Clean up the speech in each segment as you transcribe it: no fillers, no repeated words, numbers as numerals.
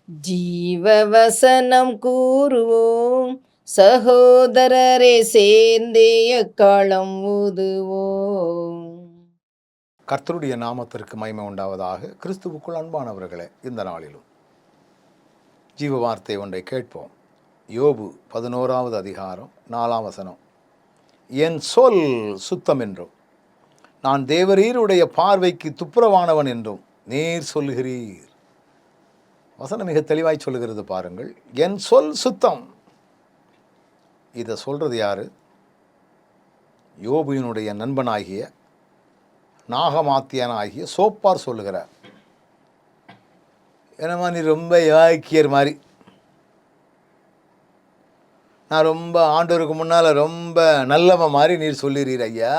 ஜீவவசனம் கூறுவோம், சகோதரரே சேர்ந்தே எக்காலம் ஊதுவோம். கர்த்தருடைய நாமத்திற்கு மகிமை உண்டாவதாக. கிறிஸ்துவுக்குள் அன்பானவர்களே, இந்த நாளிலும் ஜீவ வார்த்தை ஒன்றை கேட்போம். யோபு 11வது அதிகாரம் 4ஆம் வசனம். என் சொல் சுத்தம் என்றும் நான் தேவரீருடைய பார்வைக்கு துப்புரவானவன் என்றும் நீர் சொல்லுகிறீர். வசனம் மிக தெளிவாய் சொல்லுகிறது பாருங்கள். என் சொல் சுத்தம். இதை சொல்றது யாரு? யோபுவினுடைய நண்பனாகிய நாகமாத்தியனாகிய சோப்பார் சொல்லுகிறார். என்னம்மா நீ ரொம்ப யாக்கியர் மாதிரி, நான் ரொம்ப ஆண்டவருக்கு முன்னால் ரொம்ப நல்லவன் மாதிரி நீர் சொல்லுறீர் ஐயா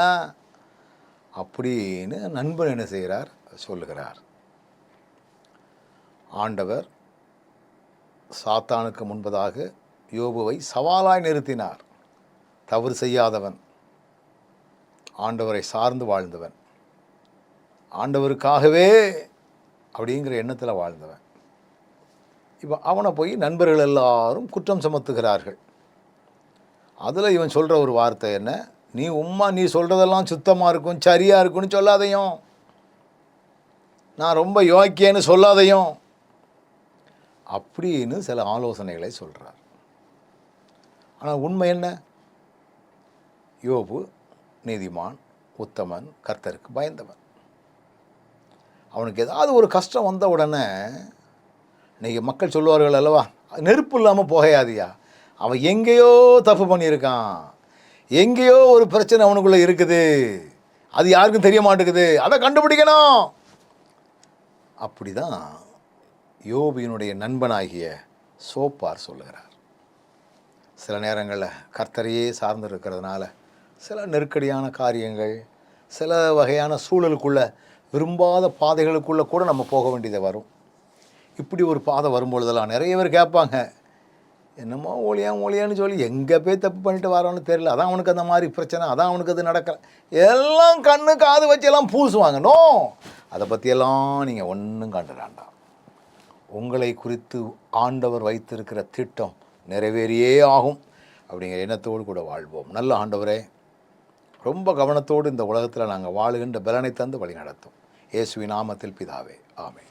அப்படின்னு நண்பன் என்ன செய்கிறார்? சொல்லுகிறார். ஆண்டவர் சாத்தானுக்கு முன்பதாக யோபுவை சவாலாய் நிறுத்தினார். தவறு செய்யாதவன், ஆண்டவரை சார்ந்து வாழ்ந்தவன், ஆண்டவருக்காகவே அப்படிங்கிற எண்ணத்தில் வாழ்ந்தவன். இப்போ அவனை போய் நண்பர்கள் எல்லாரும் குற்றம் சுமத்துகிறார்கள். அதில் இவன் சொல்கிற ஒரு வார்த்தை என்ன? நீ சொல்கிறதெல்லாம் சுத்தமாக இருக்கும், சரியாக இருக்குன்னு சொல்லாதையும், நான் ரொம்ப யோக்கியன்னு சொல்லாதையும் அப்படின்னு சில ஆலோசனைகளை சொல்கிறார். ஆனால் உண்மை என்ன? யோபு நீதிமான், உத்தமன், கர்த்தருக்கு பயந்தவன். அவனுக்கு ஏதாவது ஒரு கஷ்டம் வந்த உடனே இன்றைக்கி மக்கள் சொல்லுவார்கள் அல்லவா, நெருப்பு இல்லாமல் புகையாதியா, அவன் எங்கேயோ தப்பு பண்ணியிருக்கான், எங்கேயோ ஒரு பிரச்சனை அவனுக்குள்ளே இருக்குது, அது யாருக்கும் தெரிய மாட்டேங்குது, அதை கண்டுபிடிக்கணும். அப்படி தான் யோபுவினுடைய நண்பனாகிய சோப்பார் சொல்லுகிறார். சில நேரங்களில் கர்த்தரையே சார்ந்து இருக்கிறதுனால சில நெருக்கடியான காரியங்கள், சில வகையான சூழலுக்குள்ளே, விரும்பாத பாதைகளுக்குள்ளே கூட நம்ம போக வேண்டியது வரும். இப்படி ஒரு பாதை வரும்பொழுதெல்லாம் நிறைய பேர் கேட்பாங்க, என்னமோ ஒளியான்னு சொல்லி எங்கே போய் தப்பு பண்ணிட்டு வரோன்னு தெரியல, அதான் அவனுக்கு அந்த மாதிரி பிரச்சனை, அதான் அவனுக்கு அது நடக்கலை, எல்லாம் கண்ணு காது வச்சு எல்லாம் பூசுவாங்க. நோ, அதை பற்றியெல்லாம் நீங்கள் ஒன்றும் கண்டு வேண்டாம். உங்களை குறித்து ஆண்டவர் வைத்திருக்கிற திட்டம் நிறைவேறியே ஆகும் அப்படிங்கிற எண்ணத்தோடு கூட வாழ்வோம். நல்ல ஆண்டவரே, ரொம்ப கவனத்தோடு இந்த உலகத்தில் நாங்கள் வாழுகின்ற பலனை தந்து வழி நடத்தும். இயேசுவின் நாமத்தில் பிதாவே, ஆமென்.